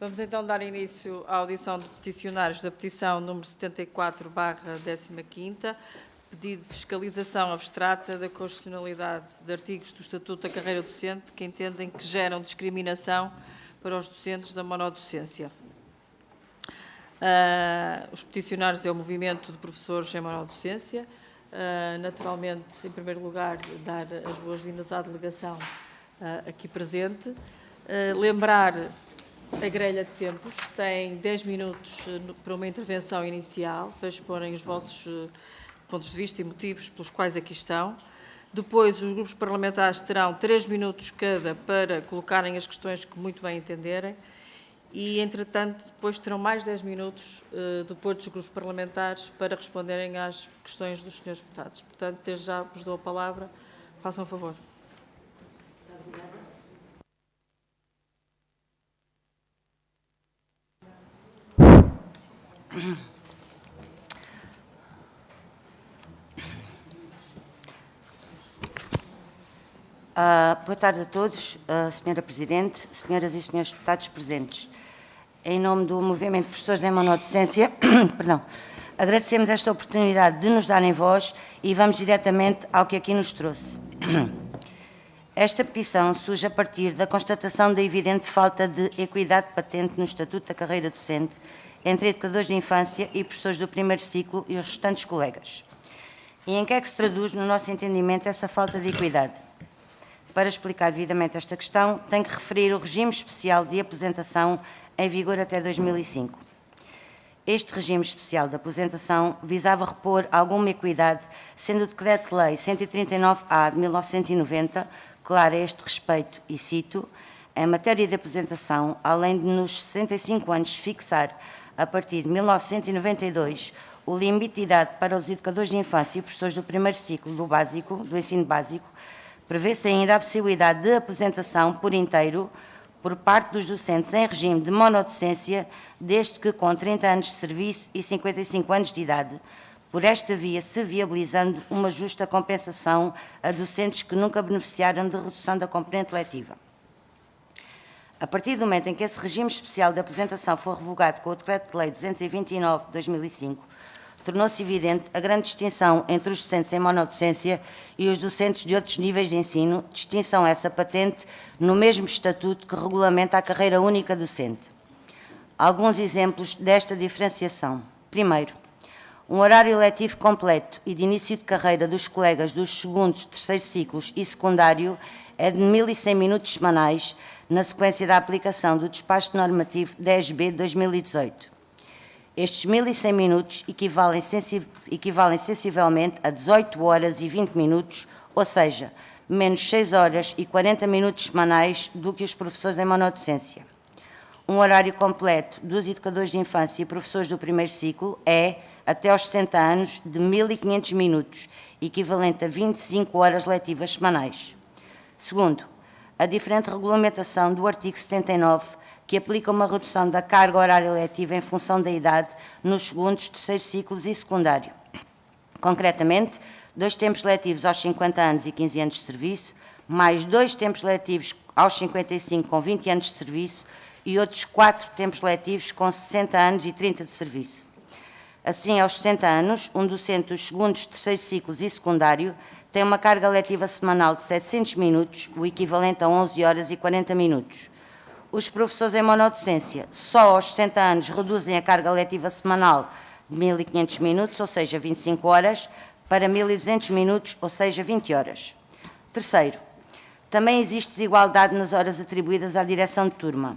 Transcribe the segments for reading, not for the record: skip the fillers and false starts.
Vamos então dar início à audição de peticionários da petição número 74/15, pedido de fiscalização abstrata da constitucionalidade de artigos do Estatuto da Carreira Docente que entendem que geram discriminação para os docentes da monodocência. Os peticionários é o Movimento de Professores em Monodocência. Naturalmente, em primeiro lugar, dar as boas-vindas à delegação aqui presente. Lembrar a grelha de tempos, tem 10 minutos para uma intervenção inicial, para exporem os vossos pontos de vista e motivos pelos quais aqui estão. Depois, os grupos parlamentares terão 3 minutos cada para colocarem as questões que muito bem entenderem e, entretanto, depois terão mais 10 minutos depois dos grupos parlamentares para responderem às questões dos senhores deputados. Portanto, desde já vos dou a palavra. Façam favor. Boa tarde a todos, Sra. Presidente, senhoras e senhores deputados presentes. Em nome do Movimento de Professores em Monodocência, agradecemos esta oportunidade de nos darem voz e vamos diretamente ao que aqui nos trouxe. Esta petição surge a partir da constatação da evidente falta de equidade patente no Estatuto da Carreira Docente entre educadores de infância e professores do primeiro ciclo e os restantes colegas. E em que é que se traduz, no nosso entendimento, essa falta de equidade? Para explicar devidamente esta questão, tenho que referir o regime especial de aposentação em vigor até 2005. Este regime especial de aposentação visava repor alguma equidade, sendo o Decreto-Lei 139-A de 1990 claro a este respeito, e cito, em matéria de aposentação, além de nos 65 anos fixar, a partir de 1992, o limite de idade para os educadores de infância e professores do primeiro ciclo do ensino básico, prevê-se ainda a possibilidade de aposentação por inteiro por parte dos docentes em regime de monodocência, desde que com 30 anos de serviço e 55 anos de idade, por esta via se viabilizando uma justa compensação a docentes que nunca beneficiaram de redução da componente letiva. A partir do momento em que esse regime especial de aposentação for revogado com o Decreto-Lei 229 de 2005, tornou-se evidente a grande distinção entre os docentes em monodocência e os docentes de outros níveis de ensino, distinção essa patente no mesmo estatuto que regulamenta a carreira única docente. Alguns exemplos desta diferenciação. Primeiro, um horário letivo completo e de início de carreira dos colegas dos segundos, terceiros ciclos e secundário é de 1.100 minutos semanais, na sequência da aplicação do despacho normativo 10B de 2018. Estes 1.100 minutos equivalem sensivelmente a 18 horas e 20 minutos, ou seja, menos 6 horas e 40 minutos semanais do que os professores em monodocência. Um horário completo dos educadores de infância e professores do primeiro ciclo é, até aos 60 anos, de 1.500 minutos, equivalente a 25 horas letivas semanais. Segundo, a diferente regulamentação do artigo 79, que aplica uma redução da carga horária letiva em função da idade nos segundos, terceiros ciclos e secundário. Concretamente, 2 tempos letivos aos 50 anos e 15 anos de serviço, mais 2 tempos letivos aos 55 com 20 anos de serviço e outros 4 tempos letivos com 60 anos e 30 de serviço. Assim, aos 60 anos, um docente dos segundos, terceiros ciclos e secundário tem uma carga letiva semanal de 700 minutos, o equivalente a 11 horas e 40 minutos. Os professores em monodocência, só aos 60 anos, reduzem a carga letiva semanal de 1.500 minutos, ou seja, 25 horas, para 1.200 minutos, ou seja, 20 horas. Terceiro, também existe desigualdade nas horas atribuídas à direção de turma.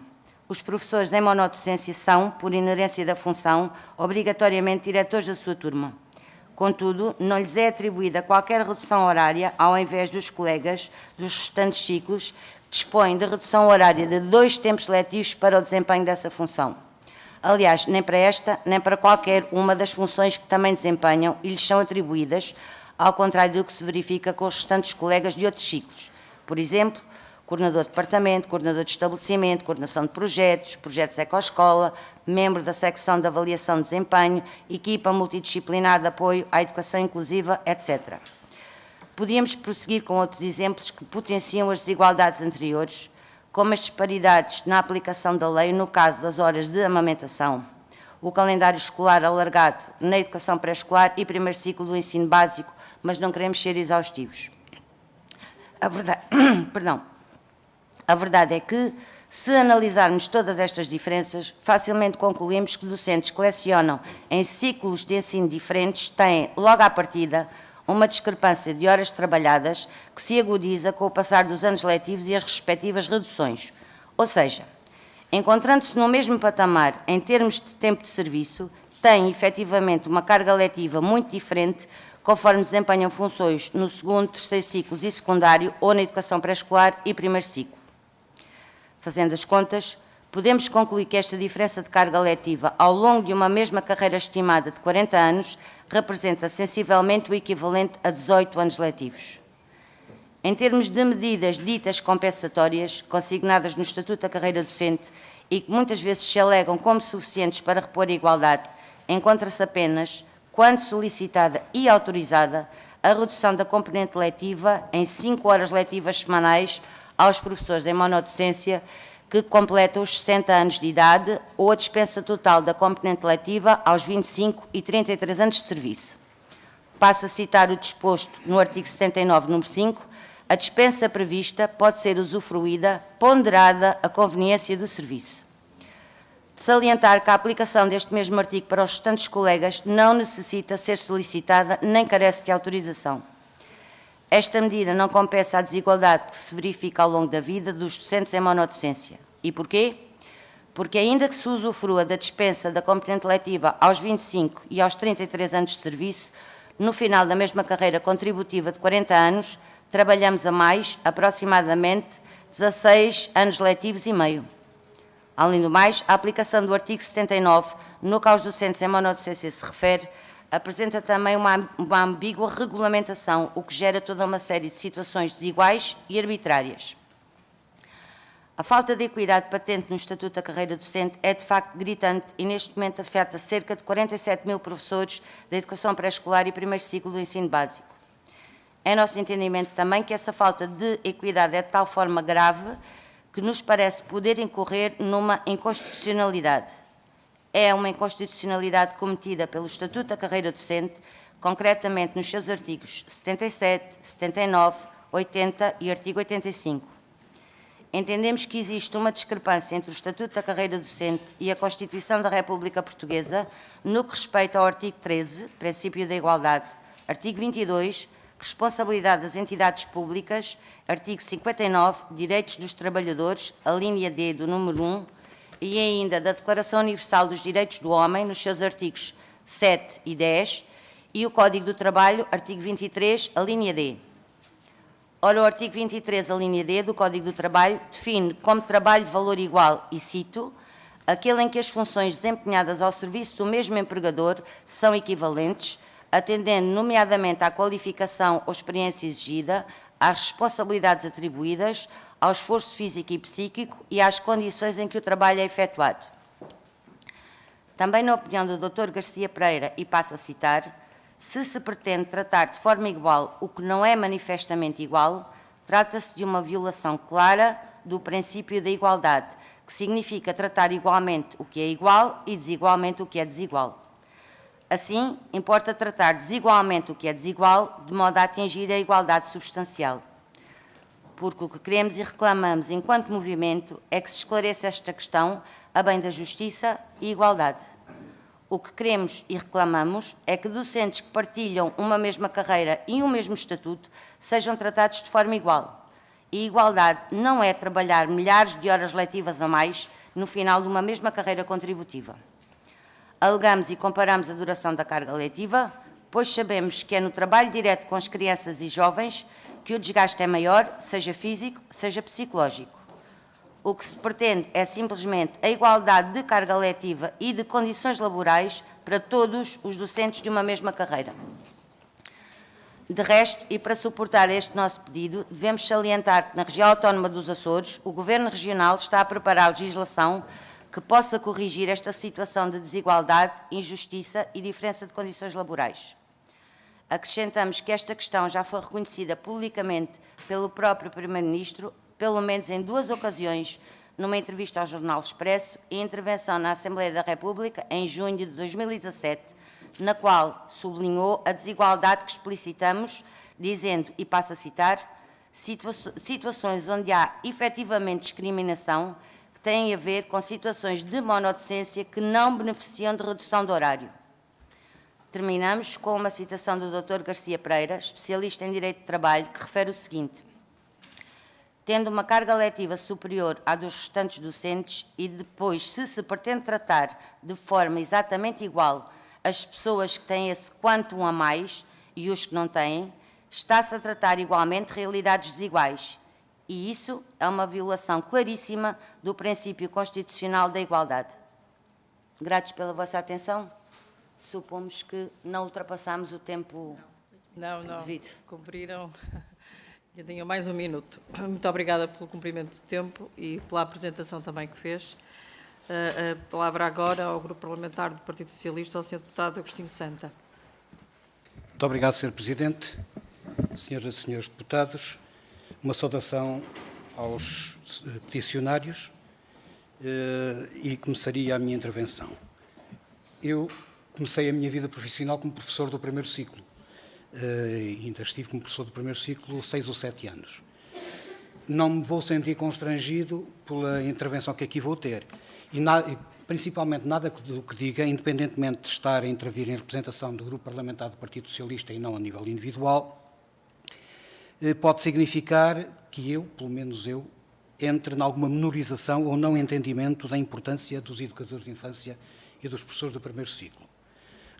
Os professores em monodocência são, por inerência da função, obrigatoriamente diretores da sua turma. Contudo, não lhes é atribuída qualquer redução horária, ao invés dos colegas dos restantes ciclos, dispõe de redução horária de 2 tempos letivos para o desempenho dessa função. Aliás, nem para esta, nem para qualquer uma das funções que também desempenham e lhes são atribuídas, ao contrário do que se verifica com os restantes colegas de outros ciclos. Por exemplo, coordenador de departamento, coordenador de estabelecimento, coordenação de projetos, projetos ecoescola, membro da secção de avaliação de desempenho, equipa multidisciplinar de apoio à educação inclusiva, etc. Podíamos prosseguir com outros exemplos que potenciam as desigualdades anteriores, como as disparidades na aplicação da lei no caso das horas de amamentação, o calendário escolar alargado na educação pré-escolar e primeiro ciclo do ensino básico, mas não queremos ser exaustivos. A verdade é que, se analisarmos todas estas diferenças, facilmente concluímos que docentes que lecionam em ciclos de ensino diferentes têm, logo à partida, uma discrepância de horas trabalhadas que se agudiza com o passar dos anos letivos e as respectivas reduções. Ou seja, encontrando-se no mesmo patamar em termos de tempo de serviço, têm efetivamente uma carga letiva muito diferente conforme desempenham funções no segundo, terceiro ciclos e secundário ou na educação pré-escolar e primeiro ciclo. Fazendo as contas, podemos concluir que esta diferença de carga letiva ao longo de uma mesma carreira estimada de 40 anos representa sensivelmente o equivalente a 18 anos letivos. Em termos de medidas ditas compensatórias, consignadas no Estatuto da Carreira Docente e que muitas vezes se alegam como suficientes para repor a igualdade, encontra-se apenas, quando solicitada e autorizada, a redução da componente letiva em 5 horas letivas semanais aos professores em monodocência que completam os 60 anos de idade ou a dispensa total da componente letiva aos 25 e 33 anos de serviço. Passo a citar o disposto no artigo 79, número 5, a dispensa prevista pode ser usufruída, ponderada a conveniência do serviço. De salientar que a aplicação deste mesmo artigo para os restantes colegas não necessita ser solicitada nem carece de autorização. Esta medida não compensa a desigualdade que se verifica ao longo da vida dos docentes em monodocência. E porquê? Porque ainda que se usufrua da dispensa da componente letiva aos 25 e aos 33 anos de serviço, no final da mesma carreira contributiva de 40 anos, trabalhamos a mais, aproximadamente, 16 anos letivos e meio. Além do mais, a aplicação do artigo 79, no que aos docentes em monodocência se refere, apresenta também uma ambígua regulamentação, o que gera toda uma série de situações desiguais e arbitrárias. A falta de equidade patente no Estatuto da Carreira Docente é, de facto, gritante e, neste momento, afeta cerca de 47 mil professores da educação pré-escolar e primeiro ciclo do ensino básico. É nosso entendimento também que essa falta de equidade é de tal forma grave que nos parece poder incorrer numa inconstitucionalidade. É uma inconstitucionalidade cometida pelo Estatuto da Carreira Docente, concretamente nos seus artigos 77, 79, 80 e artigo 85. Entendemos que existe uma discrepância entre o Estatuto da Carreira Docente e a Constituição da República Portuguesa no que respeita ao artigo 13, princípio da igualdade, artigo 22, responsabilidade das entidades públicas, artigo 59, direitos dos trabalhadores, a linha D do número 1, e ainda da Declaração Universal dos Direitos do Homem, nos seus artigos 7 e 10, e o Código do Trabalho, artigo 23, a linha D. Ora, o artigo 23, a linha D do Código do Trabalho, define como trabalho de valor igual, e cito, aquele em que as funções desempenhadas ao serviço do mesmo empregador são equivalentes, atendendo nomeadamente à qualificação ou experiência exigida, às responsabilidades atribuídas, ao esforço físico e psíquico e às condições em que o trabalho é efetuado. Também na opinião do Dr. Garcia Pereira, e passo a citar, se pretende tratar de forma igual o que não é manifestamente igual, trata-se de uma violação clara do princípio da igualdade, que significa tratar igualmente o que é igual e desigualmente o que é desigual. Assim, importa tratar desigualmente o que é desigual, de modo a atingir a igualdade substancial. Porque o que queremos e reclamamos enquanto movimento é que se esclareça esta questão a bem da justiça e igualdade. O que queremos e reclamamos é que docentes que partilham uma mesma carreira e um mesmo estatuto sejam tratados de forma igual. E igualdade não é trabalhar milhares de horas letivas a mais no final de uma mesma carreira contributiva. Alegamos e comparamos a duração da carga letiva, pois sabemos que é no trabalho direto com as crianças e jovens que o desgaste é maior, seja físico, seja psicológico. O que se pretende é simplesmente a igualdade de carga letiva e de condições laborais para todos os docentes de uma mesma carreira. De resto, e para suportar este nosso pedido, devemos salientar que na região autónoma dos Açores, o Governo Regional está a preparar legislação que possa corrigir esta situação de desigualdade, injustiça e diferença de condições laborais. Acrescentamos que esta questão já foi reconhecida publicamente pelo próprio Primeiro-Ministro pelo menos em 2 ocasiões, numa entrevista ao Jornal Expresso e intervenção na Assembleia da República em junho de 2017, na qual sublinhou a desigualdade que explicitamos, dizendo, e passo a citar, situações onde há efetivamente discriminação que têm a ver com situações de monodocência que não beneficiam de redução de horário. Terminamos com uma citação do Dr. Garcia Pereira, especialista em Direito de Trabalho, que refere o seguinte: tendo uma carga letiva superior à dos restantes docentes e depois, se se pretende tratar de forma exatamente igual as pessoas que têm esse quantum a mais e os que não têm, está-se a tratar igualmente de realidades desiguais. E isso é uma violação claríssima do princípio constitucional da igualdade. Gratos pela vossa atenção. Supomos que não ultrapassamos o tempo devido. Cumpriram. Eu tenho mais 1 minuto. Muito obrigada pelo cumprimento do tempo e pela apresentação também que fez. A palavra agora ao Grupo Parlamentar do Partido Socialista, ao Sr. Deputado Agostinho Santa. Muito obrigado, Sr. Presidente. Senhoras e senhores deputados, uma saudação aos peticionários e começaria a minha intervenção. Eu comecei a minha vida profissional como professor do primeiro ciclo. Ainda estive como professor do primeiro ciclo 6 ou 7 anos. Não me vou sentir constrangido pela intervenção que aqui vou ter. E principalmente nada do que diga, independentemente de estar a intervir em representação do Grupo Parlamentar do Partido Socialista e não a nível individual, pode significar que eu, pelo menos eu, entre em alguma menorização ou não entendimento da importância dos educadores de infância e dos professores do primeiro ciclo.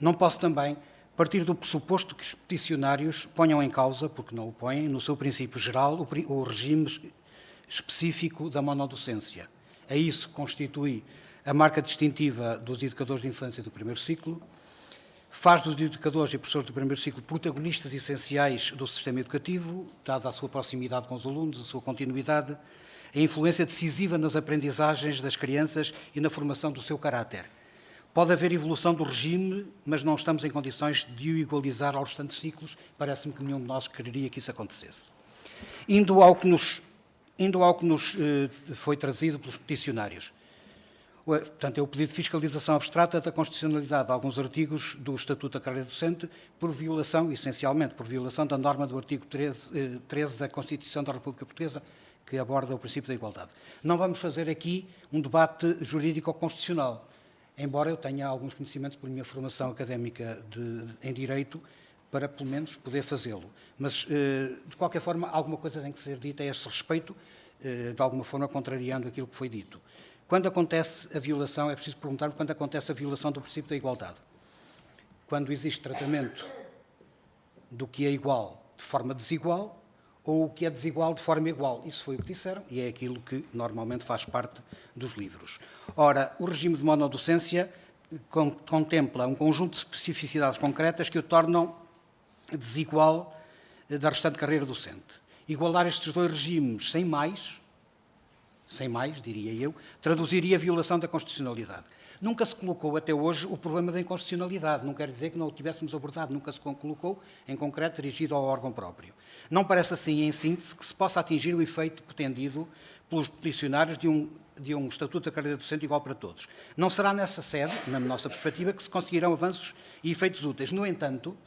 Não posso também partir do pressuposto que os peticionários ponham em causa, porque não o põem, no seu princípio geral, o regime específico da monodocência. A isso constitui a marca distintiva dos educadores de infância do primeiro ciclo, faz dos educadores e professores do primeiro ciclo protagonistas essenciais do sistema educativo, dada a sua proximidade com os alunos, a sua continuidade, a influência decisiva nas aprendizagens das crianças e na formação do seu caráter. Pode haver evolução do regime, mas não estamos em condições de o igualizar aos restantes ciclos. Parece-me que nenhum de nós quereria que isso acontecesse. Indo ao que nos foi trazido pelos peticionários. Portanto, é o pedido de fiscalização abstrata da constitucionalidade de alguns artigos do Estatuto da Carreira Docente por violação, essencialmente, por violação da norma do artigo 13 da Constituição da República Portuguesa, que aborda o princípio da igualdade. Não vamos fazer aqui um debate jurídico-constitucional, embora eu tenha alguns conhecimentos pela minha formação académica em Direito, para pelo menos poder fazê-lo. Mas, de qualquer forma, alguma coisa tem que ser dita a esse respeito, de alguma forma contrariando aquilo que foi dito. Quando acontece a violação, é preciso perguntar quando acontece a violação do princípio da igualdade. Quando existe tratamento do que é igual de forma desigual ou o que é desigual de forma igual. Isso foi o que disseram e é aquilo que normalmente faz parte dos livros. Ora, o regime de monodocência contempla um conjunto de especificidades concretas que o tornam desigual da restante carreira docente. Igualar estes 2 regimes sem mais, diria eu, traduziria a violação da constitucionalidade. Nunca se colocou até hoje o problema da inconstitucionalidade, não quer dizer que não o tivéssemos abordado, nunca se colocou, em concreto, dirigido ao órgão próprio. Não parece assim, em síntese, que se possa atingir o efeito pretendido pelos peticionários de um Estatuto da Carreira Docente igual para todos. Não será nessa sede, na nossa perspectiva, que se conseguirão avanços e efeitos úteis. No entanto,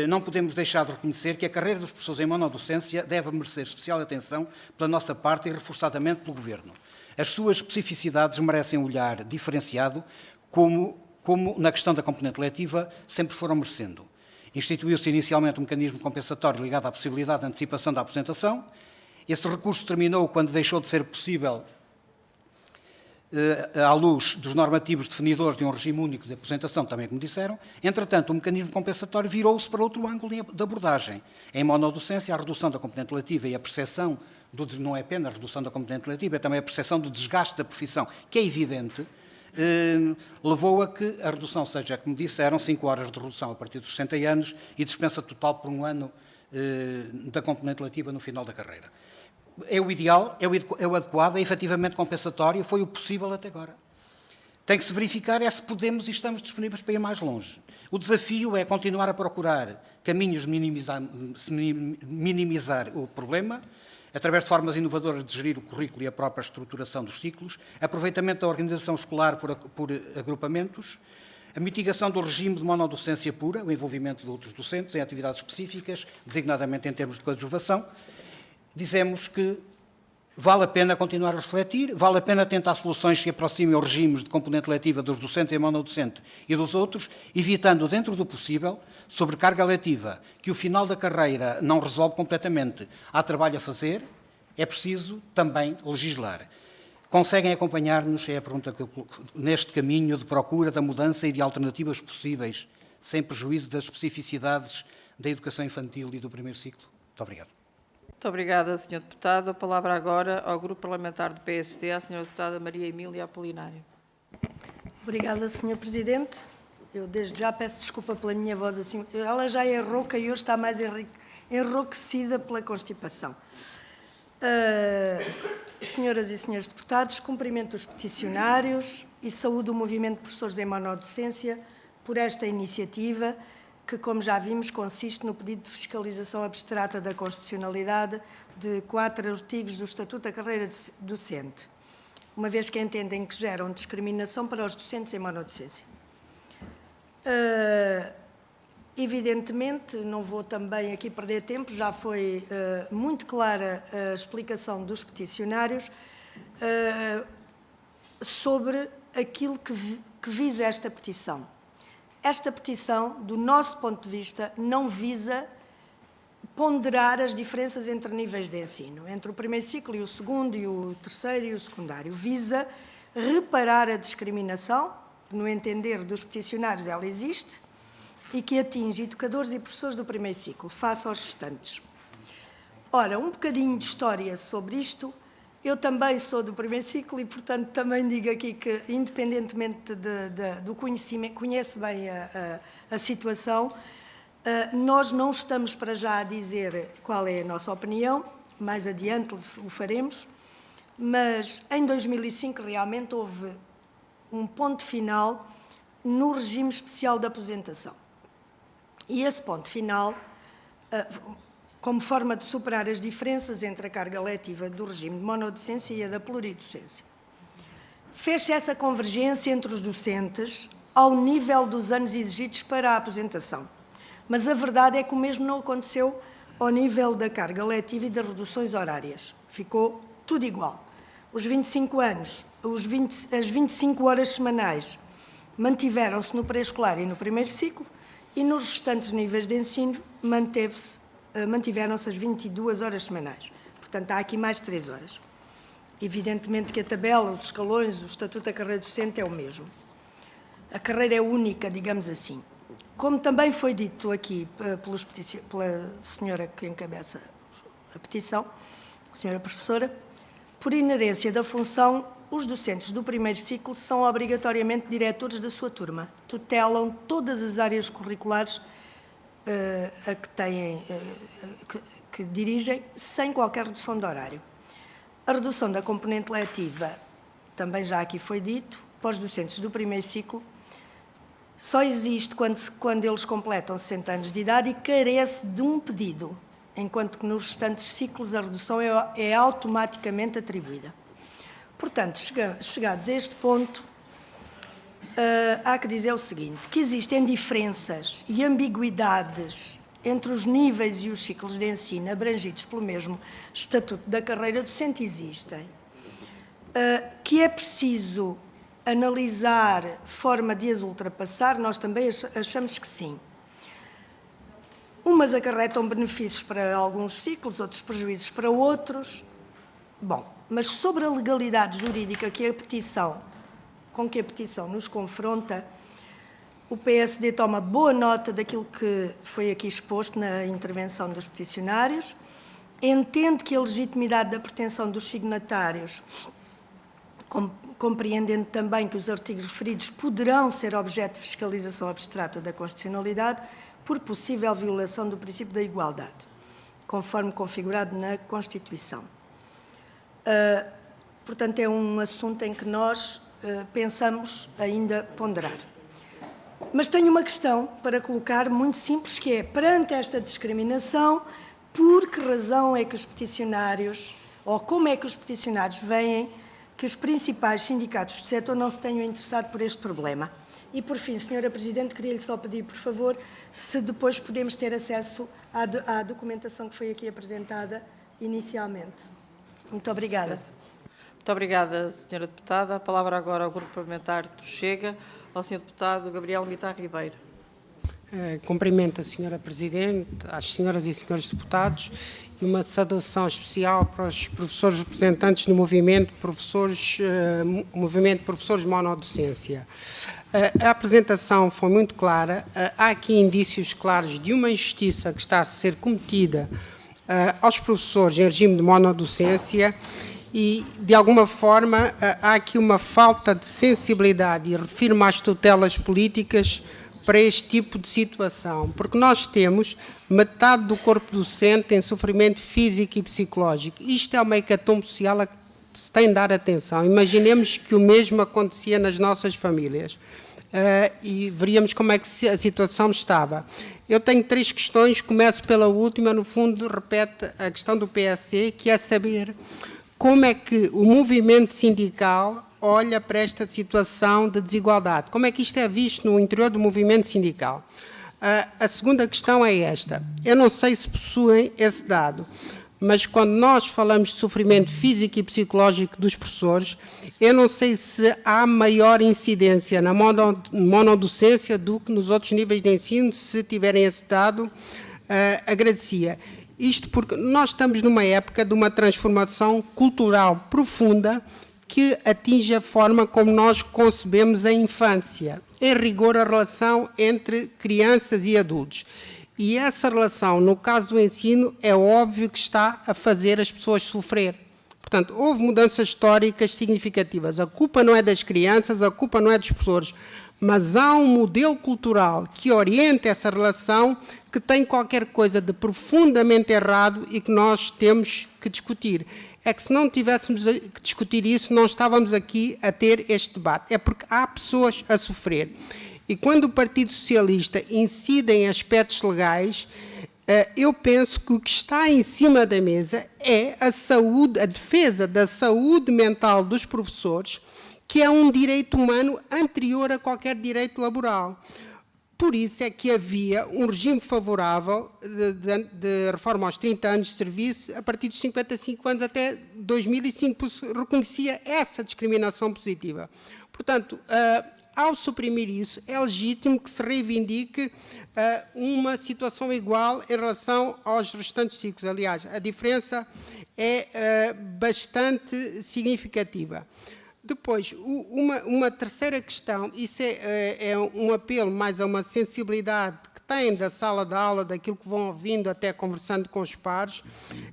não podemos deixar de reconhecer que a carreira dos professores em monodocência deve merecer especial atenção pela nossa parte e reforçadamente pelo Governo. As suas especificidades merecem um olhar diferenciado, como na questão da componente letiva sempre foram merecendo. Instituiu-se inicialmente um mecanismo compensatório ligado à possibilidade de antecipação da aposentação. Esse recurso terminou quando deixou de ser possível, à luz dos normativos definidores de um regime único de aposentação, também como disseram. Entretanto, o mecanismo compensatório virou-se para outro ângulo de abordagem. Em monodocência, a redução da componente letiva e a percepção não é apenas a redução da componente letiva, é também a percepção do desgaste da profissão, que é evidente, levou a que a redução seja, como disseram, 5 horas de redução a partir dos 60 anos e dispensa total por 1 ano da componente letiva no final da carreira. É o ideal, é o adequado, é efetivamente compensatório, foi o possível até agora. Tem que se verificar se podemos e estamos disponíveis para ir mais longe. O desafio é continuar a procurar caminhos de minimizar o problema, através de formas inovadoras de gerir o currículo e a própria estruturação dos ciclos, aproveitamento da organização escolar por agrupamentos, a mitigação do regime de monodocência pura, o envolvimento de outros docentes em atividades específicas, designadamente em termos de coadjuvação. Dizemos que vale a pena continuar a refletir, vale a pena tentar soluções que aproximem os regimes de componente letiva dos docentes em monodocente e dos outros, evitando, dentro do possível, sobrecarga letiva, que o final da carreira não resolve completamente. Há trabalho a fazer, é preciso também legislar. Conseguem acompanhar-nos, é a pergunta que eu coloco, neste caminho de procura da mudança e de alternativas possíveis, sem prejuízo das especificidades da educação infantil e do primeiro ciclo? Muito obrigado. Muito obrigada, Sr. Deputado. A palavra agora ao Grupo Parlamentar do PSD, à Sra. Deputada Maria Emília Apolinário. Obrigada, Sr. Presidente. Eu, desde já, peço desculpa pela minha voz assim. Ela já é rouca e hoje está mais enrouquecida pela constipação. Senhoras e senhores deputados, cumprimento os peticionários e saúdo o movimento de professores em monodocência por esta iniciativa que, como já vimos, consiste no pedido de fiscalização abstrata da constitucionalidade de 4 artigos do Estatuto da Carreira Docente, uma vez que entendem que geram discriminação para os docentes em monodocência. Evidentemente, não vou também aqui perder tempo, já foi muito clara a explicação dos peticionários sobre aquilo que visa esta petição. Esta petição, do nosso ponto de vista, não visa ponderar as diferenças entre níveis de ensino, entre o primeiro ciclo e o segundo, e o terceiro e o secundário. Visa reparar a discriminação, no entender dos peticionários ela existe, e que atinge educadores e professores do primeiro ciclo, face aos restantes. Ora, um bocadinho de história sobre isto. Eu também sou do primeiro ciclo e, portanto, também digo aqui que, independentemente do conhecimento, conhece bem a situação, nós não estamos para já a dizer qual é a nossa opinião, mais adiante o faremos, mas em 2005 realmente houve um ponto final no regime especial de aposentação. E esse ponto final, como forma de superar as diferenças entre a carga letiva do regime de monodocência e a da pluridocência. Fez-se essa convergência entre os docentes ao nível dos anos exigidos para a aposentação. Mas a verdade é que o mesmo não aconteceu ao nível da carga letiva e das reduções horárias. Ficou tudo igual. Os 25 anos, as 25 horas semanais mantiveram-se no pré-escolar e no primeiro ciclo, e nos restantes níveis de ensino mantiveram-se as 22 horas semanais. Portanto, há aqui mais 3 horas. Evidentemente que a tabela, os escalões, o Estatuto da Carreira Docente é o mesmo. A carreira é única, digamos assim. Como também foi dito aqui pela senhora que encabeça a petição, a senhora professora, por inerência da função, os docentes do primeiro ciclo são obrigatoriamente diretores da sua turma, tutelam todas as áreas curriculares que dirigem, sem qualquer redução de horário. A redução da componente letiva, também já aqui foi dito, para os docentes do primeiro ciclo, só existe quando eles completam 60 anos de idade e carece de um pedido, enquanto que nos restantes ciclos a redução é automaticamente atribuída. Portanto, chegados a este ponto, há que dizer o seguinte, que existem diferenças e ambiguidades entre os níveis e os ciclos de ensino abrangidos pelo mesmo Estatuto da Carreira Docente existem, que é preciso analisar forma de as ultrapassar, nós também achamos que sim. Umas acarretam benefícios para alguns ciclos, outros prejuízos para outros. Bom, mas sobre a legalidade jurídica com que a petição nos confronta, o PSD toma boa nota daquilo que foi aqui exposto na intervenção dos peticionários, entende que a legitimidade da pretensão dos signatários, compreendendo também que os artigos referidos poderão ser objeto de fiscalização abstrata da constitucionalidade por possível violação do princípio da igualdade, conforme configurado na Constituição. Portanto, é um assunto em que nós pensamos ainda ponderar. Mas tenho uma questão para colocar muito simples, que é, perante esta discriminação, por que razão é que os peticionários, ou como é que os peticionários veem que os principais sindicatos do setor não se tenham interessado por este problema. E, por fim, Sra. Presidente, queria-lhe só pedir, por favor, se depois podemos ter acesso à documentação que foi aqui apresentada inicialmente. Muito obrigada. Muito obrigada, Sra. Deputada. A palavra agora ao Grupo Parlamentar do Chega, ao Sr. Deputado Gabriel Mitar Ribeiro. Cumprimento a Sra. Presidente, às senhoras e senhores deputados e uma saudação especial para os professores representantes do movimento Professores de Monodocência. A apresentação foi muito clara. Há aqui indícios claros de uma injustiça que está a ser cometida aos professores em regime de monodocência e, de alguma forma, há aqui uma falta de sensibilidade, e refiro-me às tutelas políticas para este tipo de situação, porque nós temos metade do corpo docente em sofrimento físico e psicológico. Isto é uma hecatombe social a que se tem de dar atenção. Imaginemos que o mesmo acontecia nas nossas famílias e veríamos como é que a situação estava. Eu tenho 3 questões, começo pela última, no fundo repete a questão do PSC, que é saber como é que o movimento sindical olha para esta situação de desigualdade. Como é que isto é visto no interior do movimento sindical? A segunda questão é esta. Eu não sei se possuem esse dado, mas quando nós falamos de sofrimento físico e psicológico dos professores, eu não sei se há maior incidência na monodocência do que nos outros níveis de ensino. Se tiverem esse dado, agradecia. Isto porque nós estamos numa época de uma transformação cultural profunda que atinge a forma como nós concebemos a infância, em rigor a relação entre crianças e adultos. E essa relação, no caso do ensino, é óbvio que está a fazer as pessoas sofrer. Portanto, houve mudanças históricas significativas. A culpa não é das crianças, a culpa não é dos professores, mas há um modelo cultural que orienta essa relação que tem qualquer coisa de profundamente errado e que nós temos que discutir. É que se não tivéssemos que discutir isso, não estávamos aqui a ter este debate. É porque há pessoas a sofrer. E quando o Partido Socialista incide em aspectos legais, eu penso que o que está em cima da mesa é a saúde, a defesa da saúde mental dos professores, que é um direito humano anterior a qualquer direito laboral. Por isso é que havia um regime favorável de reforma aos 30 anos de serviço, a partir dos 55 anos até 2005, reconhecia essa discriminação positiva. Portanto, ao suprimir isso, é legítimo que se reivindique uma situação igual em relação aos restantes ciclos. Aliás, a diferença é bastante significativa. Depois, uma terceira questão, isso é um apelo mais a uma sensibilidade que têm da sala de aula, daquilo que vão ouvindo, até conversando com os pares,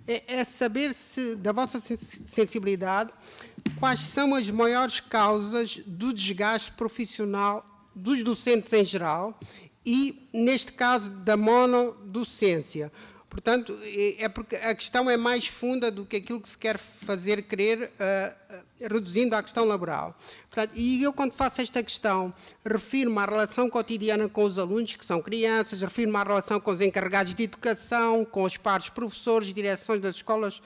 é saber se, da vossa sensibilidade, quais são as maiores causas do desgaste profissional dos docentes em geral e, neste caso, da monodocência. Portanto, é porque a questão é mais funda do que aquilo que se quer fazer crer, reduzindo à questão laboral. Portanto, e eu, quando faço esta questão, refiro-me à relação cotidiana com os alunos, que são crianças, refiro-me à relação com os encarregados de educação, com os pares professores, direções das escolas,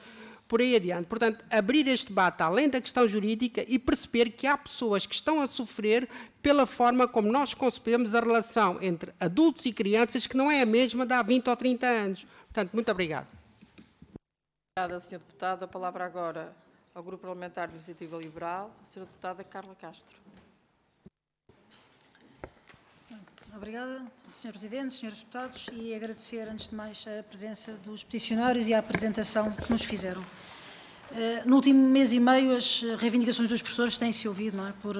por aí adiante. Portanto, abrir este debate além da questão jurídica e perceber que há pessoas que estão a sofrer pela forma como nós concebemos a relação entre adultos e crianças, que não é a mesma de há 20 ou 30 anos. Portanto, muito obrigado. Obrigada, Sr. Deputado. A palavra agora ao Grupo Parlamentar de Iniciativa Liberal, a Sra. Deputada Carla Castro. Obrigada, Sr. Presidente, Srs. Deputados, e agradecer, antes de mais, a presença dos peticionários e a apresentação que nos fizeram. No último mês e meio, as reivindicações dos professores têm-se ouvido, não é, por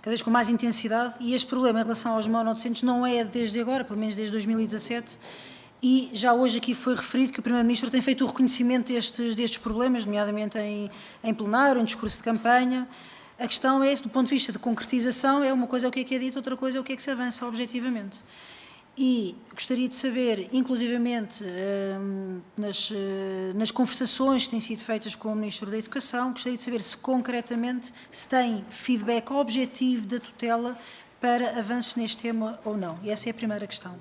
cada vez com mais intensidade, e este problema em relação aos monodocentes não é desde agora, pelo menos desde 2017, e já hoje aqui foi referido que o Primeiro-Ministro tem feito o reconhecimento destes problemas, nomeadamente em plenário, em discurso de campanha. A questão é, do ponto de vista de concretização, é uma coisa o que é dito, outra coisa é o que é que se avança objetivamente. E gostaria de saber, inclusivamente, nas conversações que têm sido feitas com o Ministro da Educação, gostaria de saber se concretamente se tem feedback objetivo da tutela para avanços neste tema ou não. E essa é a primeira questão.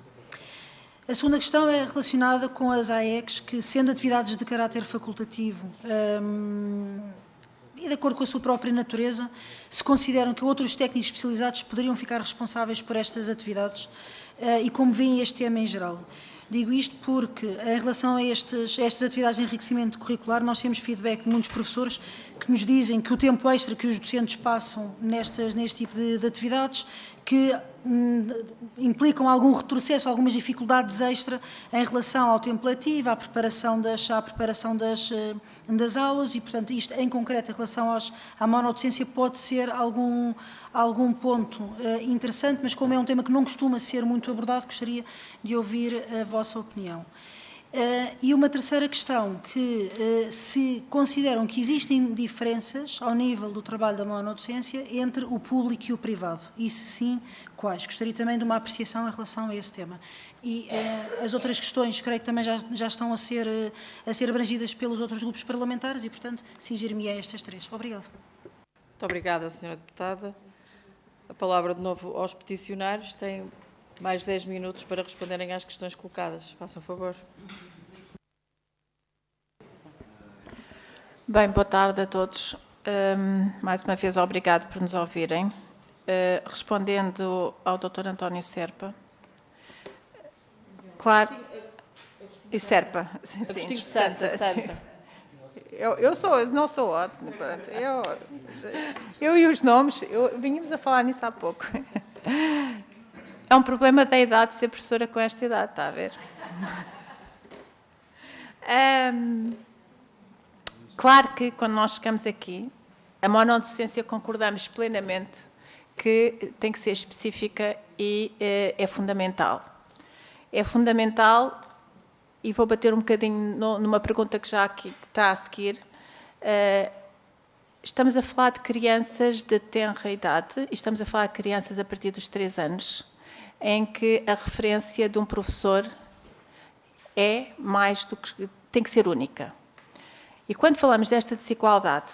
A segunda questão é relacionada com as AECs, que, sendo atividades de caráter facultativo e de acordo com a sua própria natureza, se consideram que outros técnicos especializados poderiam ficar responsáveis por estas atividades e como veem este tema em geral. Digo isto porque, em relação a estas atividades de enriquecimento curricular, nós temos feedback de muitos professores que nos dizem que o tempo extra que os docentes passam neste tipo de atividades que implicam algum retrocesso, algumas dificuldades extra em relação ao tempo letivo, à preparação das aulas e, portanto, isto em concreto em relação à monodocência pode ser algum ponto interessante, mas como é um tema que não costuma ser muito abordado, gostaria de ouvir a vossa opinião. E uma terceira questão, que se consideram que existem diferenças ao nível do trabalho da monodocência entre o público e o privado, e se sim, quais? Gostaria também de uma apreciação em relação a esse tema. E as outras questões, creio que também já estão a ser abrangidas pelos outros grupos parlamentares e, portanto, cingir-me a estas três. Obrigado. Muito obrigada, Sra. Deputada. A palavra de novo aos peticionários. Têm mais 10 minutos para responderem às questões colocadas. Façam favor. Bem, boa tarde a todos. Mais uma vez, obrigado por nos ouvirem. Respondendo ao Dr. António Serpa. Claro. E Serpa. Sim, Agostinho Santa. Santa. Não sou ótimo. Eu e os nomes, vínhamos a falar nisso há pouco. É um problema da idade ser professora com esta idade, está a ver? Claro que quando nós chegamos aqui, a monodocência concordamos plenamente que tem que ser específica e é fundamental. É fundamental, e vou bater um bocadinho numa pergunta que já aqui está a seguir. Estamos a falar de crianças de tenra idade, e estamos a falar de crianças a partir dos 3 anos, em que a referência de um professor é mais do que tem que ser única. E quando falamos desta desigualdade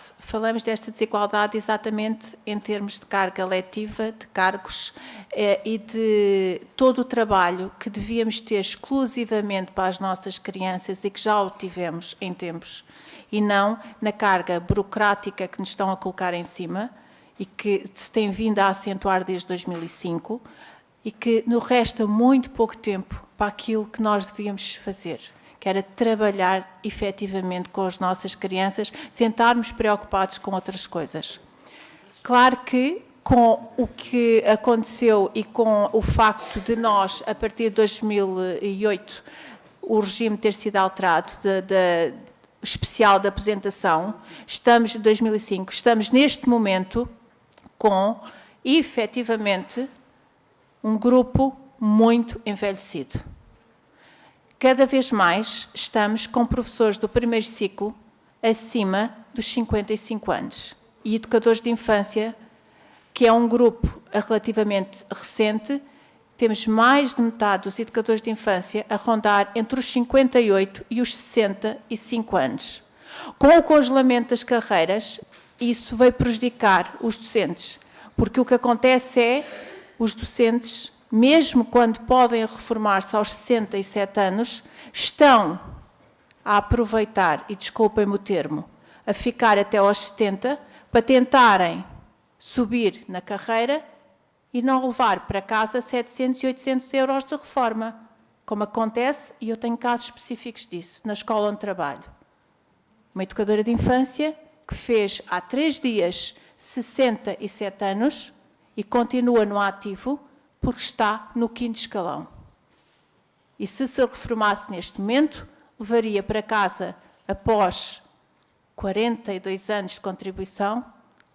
exatamente em termos de carga letiva, de cargos e de todo o trabalho que devíamos ter exclusivamente para as nossas crianças e que já o tivemos em tempos, e não na carga burocrática que nos estão a colocar em cima e que se tem vindo a acentuar desde 2005 e que nos resta muito pouco tempo para aquilo que nós devíamos fazer, que era trabalhar efetivamente com as nossas crianças, sem estarmos preocupados com outras coisas. Claro que, com o que aconteceu e com o facto de nós, a partir de 2008, o regime ter sido alterado, especial de aposentação, estamos, em 2005, estamos neste momento com, efetivamente, um grupo muito envelhecido. Cada vez mais estamos com professores do primeiro ciclo acima dos 55 anos e educadores de infância, que é um grupo relativamente recente, temos mais de metade dos educadores de infância a rondar entre os 58 e os 65 anos. Com o congelamento das carreiras, isso veio prejudicar os docentes, porque o que acontece é os docentes, mesmo quando podem reformar-se aos 67 anos, estão a aproveitar, e desculpem-me o termo, a ficar até aos 70, para tentarem subir na carreira e não levar para casa 700 e 800 euros de reforma, como acontece, e eu tenho casos específicos disso, na escola onde trabalho. Uma educadora de infância que fez há 3 dias 67 anos e continua no ativo, porque está no 5º escalão. E se reformasse neste momento, levaria para casa, após 42 anos de contribuição,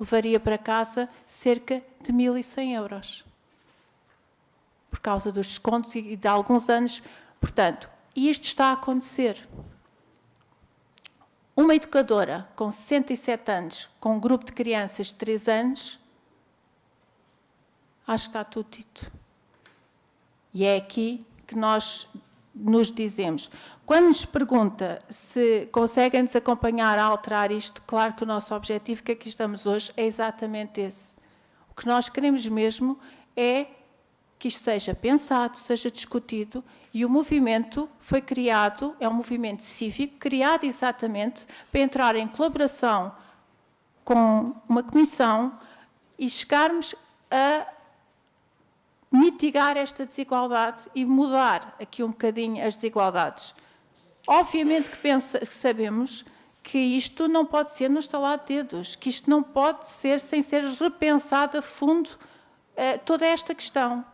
levaria para casa cerca de 1.100 euros. Por causa dos descontos e de alguns anos. Portanto, isto está a acontecer. Uma educadora com 67 anos, com um grupo de crianças de 3 anos, acho que está tudo dito. E é aqui que nós nos dizemos. Quando nos pergunta se conseguem-nos acompanhar a alterar isto, claro que o nosso objetivo, que aqui estamos hoje, é exatamente esse. O que nós queremos mesmo é que isto seja pensado, seja discutido, e o movimento foi criado, é um movimento cívico, criado exatamente para entrar em colaboração com uma comissão e chegarmos a mitigar esta desigualdade e mudar aqui um bocadinho as desigualdades. Obviamente que sabemos que isto não pode ser no estalar de dedos, que isto não pode ser sem ser repensado a fundo toda esta questão.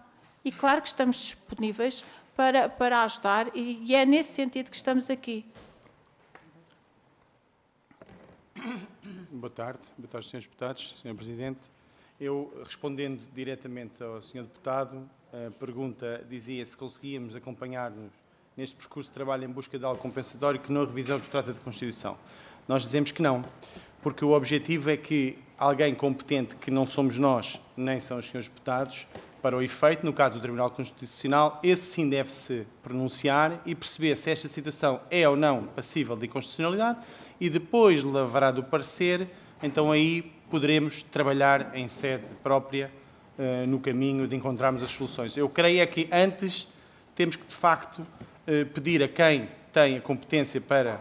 E claro que estamos disponíveis para ajudar e é nesse sentido que estamos aqui. Boa tarde, Srs. Deputados, Sr. Presidente. Eu, respondendo diretamente ao Sr. Deputado, a pergunta dizia se conseguíamos acompanhar-nos neste percurso de trabalho em busca de algo compensatório que não revisão abstrata da Constituição. Nós dizemos que não, porque o objetivo é que alguém competente, que não somos nós, nem são os Srs. Deputados, para o efeito, no caso do Tribunal Constitucional, esse sim deve-se pronunciar e perceber se esta situação é ou não passível de inconstitucionalidade e depois levará do parecer, então aí poderemos trabalhar em sede própria no caminho de encontrarmos as soluções. Eu creio é que antes temos que, de facto, pedir a quem tem a competência para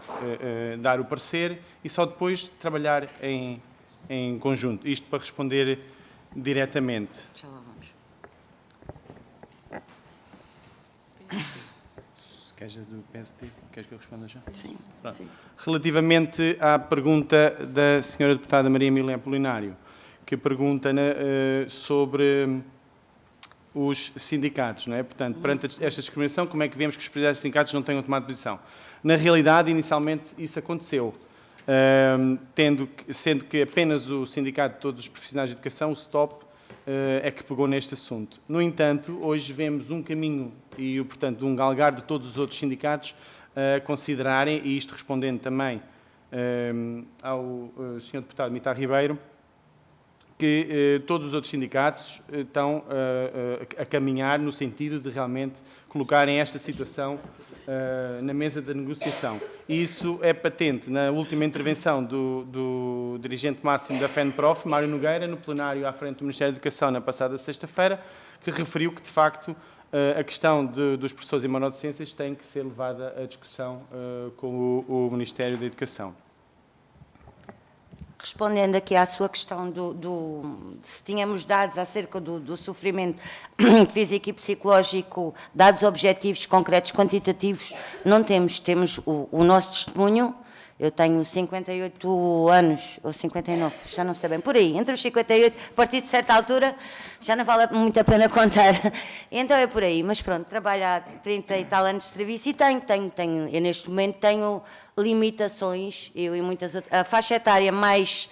dar o parecer e só depois trabalhar em conjunto. Isto para responder diretamente. Já lá vamos. Queres a do PSD? Queres que eu responda já? Sim, sim. Relativamente à pergunta da Sra. Deputada Maria Emília Apolinário, que pergunta sobre os sindicatos, não é? Portanto, perante esta discriminação, como é que vemos que os presidentes dos sindicatos não tenham tomado posição? Na realidade, inicialmente, isso aconteceu, sendo que apenas o Sindicato de Todos os Profissionais de Educação, o STOP, é que pegou neste assunto. No entanto, hoje vemos um caminho e, portanto, um galgar de todos os outros sindicatos a considerarem, e isto respondendo também ao Sr. Deputado Mitar Ribeiro, que todos os outros sindicatos estão a caminhar no sentido de realmente colocarem esta situação na mesa da negociação. Isso é patente na última intervenção do dirigente máximo da FENPROF, Mário Nogueira, no plenário à frente do Ministério da Educação na passada sexta-feira, que referiu que, de facto, a questão dos professores em monodocências tem que ser levada à discussão com o Ministério da Educação. Respondendo aqui à sua questão se tínhamos dados acerca do sofrimento físico e psicológico, dados objetivos, concretos, quantitativos, não temos. Temos o nosso testemunho. Eu tenho 58 anos, ou 59, já não sei bem, por aí, entre os 58, a partir de certa altura, já não vale muito a pena contar. Então é por aí, mas pronto, trabalho há 30 e tal anos de serviço e eu neste momento tenho limitações, eu e muitas outras, a faixa etária mais,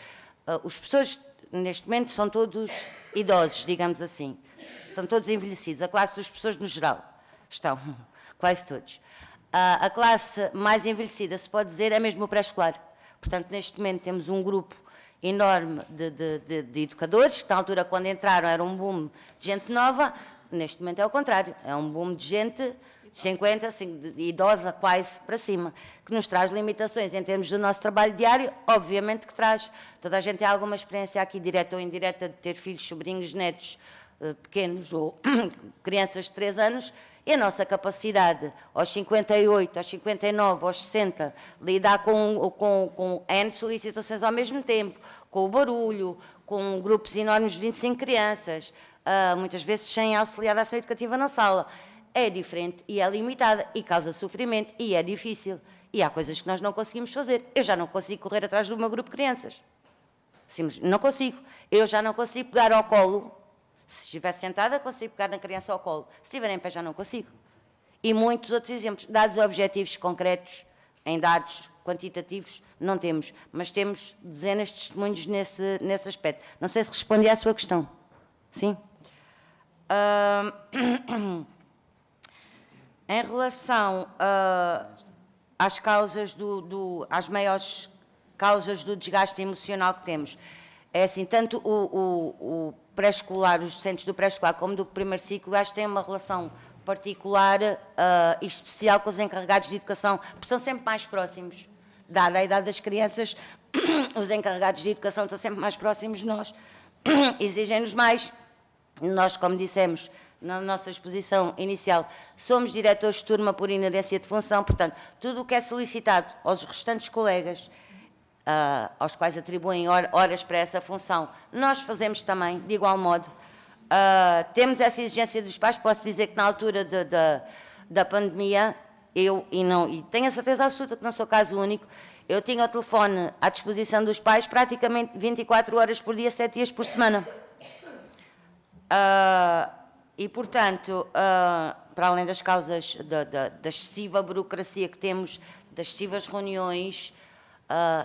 os professores neste momento são todos idosos, digamos assim, estão todos envelhecidos, a classe dos professores no geral, estão, quase todos. A classe mais envelhecida, se pode dizer, é mesmo o pré-escolar. Portanto, neste momento temos um grupo enorme de educadores, que na altura, quando entraram, era um boom de gente nova. Neste momento é o contrário, é um boom de gente 50, idosa, quase para cima, que nos traz limitações em termos do nosso trabalho diário, obviamente que traz. Toda a gente tem alguma experiência aqui, direta ou indireta, de ter filhos, sobrinhos, netos pequenos ou crianças de 3 anos, e a nossa capacidade, aos 58, aos 59, aos 60, lidar com N solicitações ao mesmo tempo, com o barulho, com grupos enormes de 25 crianças, muitas vezes sem auxiliar de ação educativa na sala, é diferente e é limitada e causa sofrimento e é difícil. E há coisas que nós não conseguimos fazer. Eu já não consigo correr atrás do meu grupo de crianças. Não consigo. Eu já não consigo pegar ao colo. Se estiver sentada, consigo pegar na criança ao colo. Se estiver em pé, já não consigo. E muitos outros exemplos. Dados objetivos concretos, em dados quantitativos, não temos. Mas temos dezenas de testemunhos nesse aspecto. Não sei se respondi à sua questão. Sim? Em relação às causas às maiores causas do desgaste emocional que temos, é assim, tanto o pré-escolar, os docentes do pré-escolar como do primeiro ciclo, acho que têm uma relação particular e especial com os encarregados de educação, porque são sempre mais próximos. Dada a idade das crianças, os encarregados de educação estão sempre mais próximos de nós, exigem-nos mais. Nós, como dissemos, na nossa exposição inicial, somos diretores de turma por inerência de função, portanto, tudo o que é solicitado aos restantes colegas, aos quais atribuem horas para essa função, nós fazemos também, de igual modo. Temos essa exigência dos pais, posso dizer que na altura da pandemia, e tenho a certeza absoluta que não sou caso único, eu tinha o telefone à disposição dos pais praticamente 24 horas por dia, 7 dias por semana. E, portanto, para além das causas da excessiva burocracia que temos, das excessivas reuniões,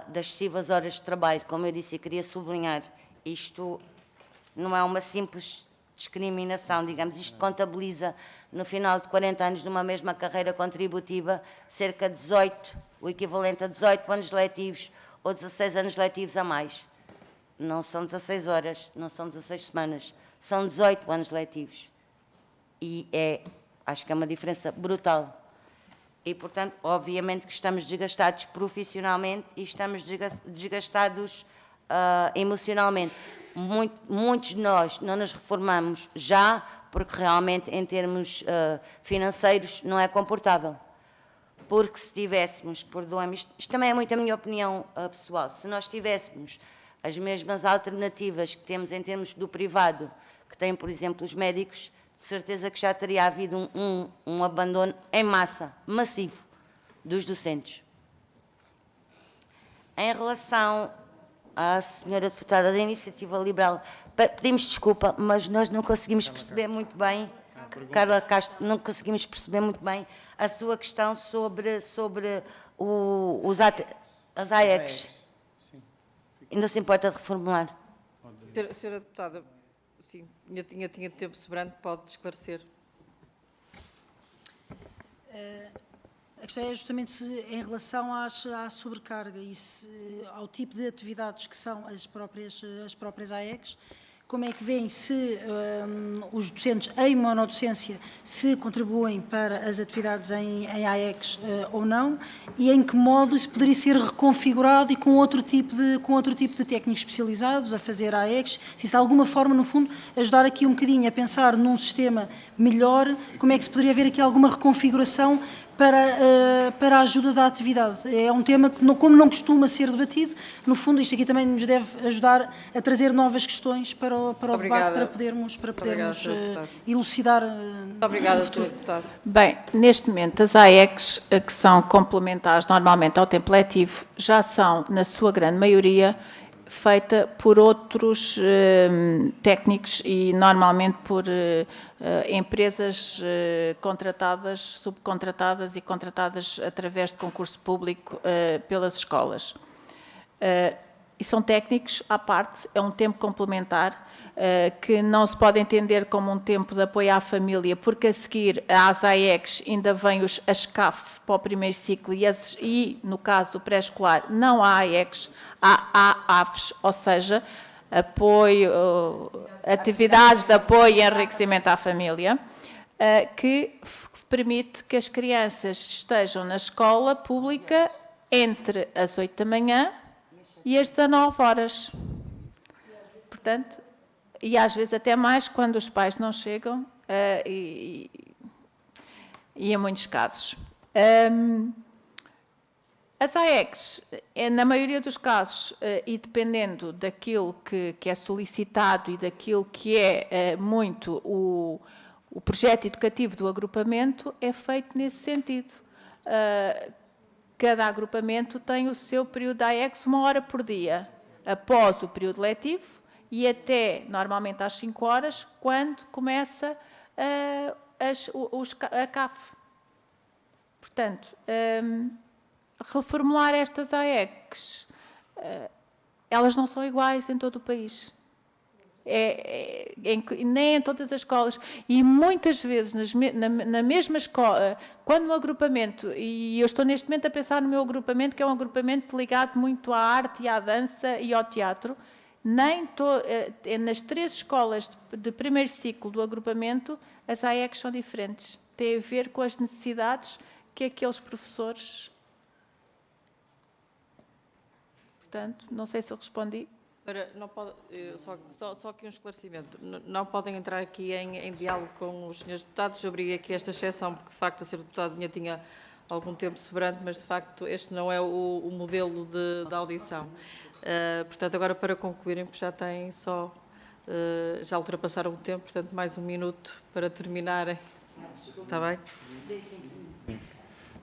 das excessivas horas de trabalho, como eu disse, eu queria sublinhar, isto não é uma simples discriminação, digamos, isto contabiliza, no final de 40 anos de uma mesma carreira contributiva, cerca de 18, o equivalente a 18 anos letivos ou 16 anos letivos a mais. Não são 16 horas, não são 16 semanas, são 18 anos letivos. E acho que é uma diferença brutal. E, portanto, obviamente que estamos desgastados profissionalmente e estamos desgastados emocionalmente. Muitos de nós não nos reformamos já, porque realmente, em termos financeiros, não é comportável. Porque se tivéssemos, perdoem-me, isto também é muito a minha opinião pessoal, se nós tivéssemos as mesmas alternativas que temos em termos do privado, que têm, por exemplo, os médicos, de certeza que já teria havido um abandono em massa, massivo, dos docentes. Em relação à senhora deputada da Iniciativa Liberal, pedimos desculpa, mas nós não conseguimos perceber muito bem, Carla Castro, não conseguimos perceber muito bem a sua questão sobre as AECs. Ainda se importa de reformular? Senhora deputada, sim, tinha tempo sobrante, pode esclarecer. A questão é justamente em relação à sobrecarga e ao tipo de atividades que são as próprias AECs, como é que veem se os docentes em monodocência se contribuem para as atividades em AECs ou não, e em que modo isso poderia ser reconfigurado e com outro tipo de técnicos especializados a fazer AECs, se isso de alguma forma, no fundo, ajudar aqui um bocadinho a pensar num sistema melhor, como é que se poderia haver aqui alguma reconfiguração para a ajuda da atividade. É um tema que, como não costuma ser debatido, no fundo, isto aqui também nos deve ajudar a trazer novas questões para o debate, para podermos elucidar. Muito obrigada, Sra. Deputada. Bem, neste momento, as AECs, que são complementares normalmente ao tempo letivo, já são, na sua grande maioria, feita por outros técnicos e normalmente por empresas contratadas, subcontratadas e contratadas através de concurso público pelas escolas. E são técnicos à parte, é um tempo complementar que não se pode entender como um tempo de apoio à família, porque a seguir às AECs ainda vêm as CAF para o primeiro ciclo e no caso do pré-escolar não há AECs, há AFs, ou seja, atividades de apoio e enriquecimento à família, que permite que as crianças estejam na escola pública entre as 8 da manhã e as 19 horas. Portanto, e às vezes até mais quando os pais não chegam e em muitos casos. As AECs, na maioria dos casos, e dependendo daquilo que é solicitado e daquilo que é muito o projeto educativo do agrupamento, é feito nesse sentido. Cada agrupamento tem o seu período de AECs 1 hora por dia, após o período letivo e até, normalmente, às 5 horas, quando começa a CAF. Portanto, reformular estas AECs, elas não são iguais em todo o país. Nem em todas as escolas. E muitas vezes, na mesma escola, quando um agrupamento, e eu estou neste momento a pensar no meu agrupamento, que é um agrupamento ligado muito à arte e à dança e ao teatro, nas 3 escolas de primeiro ciclo do agrupamento, as AECs são diferentes. Tem a ver com as necessidades que aqueles professores... Portanto, não sei se eu respondi. Não pode, só aqui um esclarecimento. Não podem entrar aqui em diálogo com os senhores deputados. Eu abri aqui esta exceção, porque de facto a senhora deputada tinha algum tempo sobrante, mas de facto este não é o modelo de audição. Portanto, agora para concluírem, porque já têm já ultrapassaram o tempo, portanto mais um minuto para terminarem. Está bem?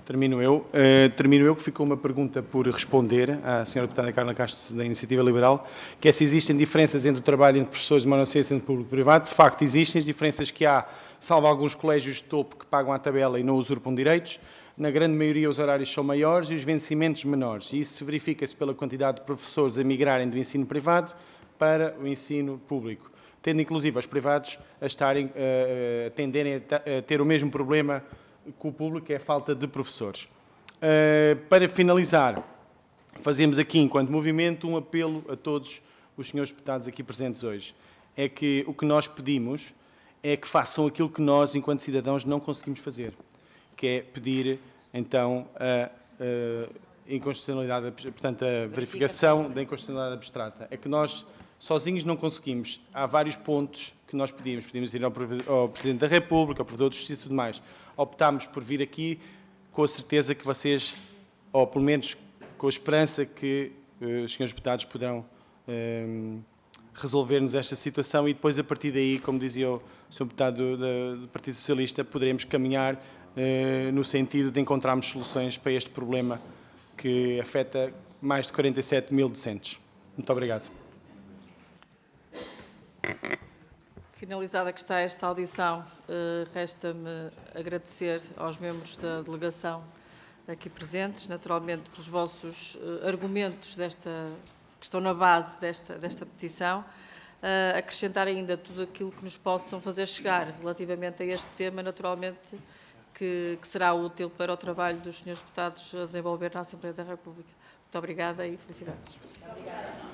Termino eu, que ficou uma pergunta por responder à senhora deputada Carla Castro, da Iniciativa Liberal, que é se existem diferenças entre o trabalho entre professores de monocência e entre público e privado. De facto, existem as diferenças que há, salvo alguns colégios de topo que pagam à tabela e não usurpam direitos. Na grande maioria, os horários são maiores e os vencimentos menores. E isso verifica-se pela quantidade de professores a migrarem do ensino privado para o ensino público, tendo inclusive os privados a tenderem a ter o mesmo problema que o público, que é a falta de professores. Para finalizar, fazemos aqui, enquanto movimento, um apelo a todos os senhores deputados aqui presentes hoje. É que o que nós pedimos é que façam aquilo que nós, enquanto cidadãos, não conseguimos fazer, que é pedir, então, a inconstitucionalidade, portanto, a verificação da inconstitucionalidade abstrata. É que nós, sozinhos, não conseguimos. Há vários pontos que nós pedimos. Pedimos ir ao Presidente da República, ao Provedor de Justiça e tudo mais. Optámos por vir aqui com a certeza que vocês, ou pelo menos com a esperança que os senhores deputados poderão resolver-nos esta situação e depois, a partir daí, como dizia o senhor deputado do Partido Socialista, poderemos caminhar no sentido de encontrarmos soluções para este problema que afeta mais de 47 mil docentes. Muito obrigado. Finalizada que está esta audição, resta-me agradecer aos membros da delegação aqui presentes, naturalmente pelos vossos argumentos que estão na base desta petição, acrescentar ainda tudo aquilo que nos possam fazer chegar relativamente a este tema, naturalmente, que será útil para o trabalho dos senhores deputados a desenvolver na Assembleia da República. Muito obrigada e felicidades. Obrigada.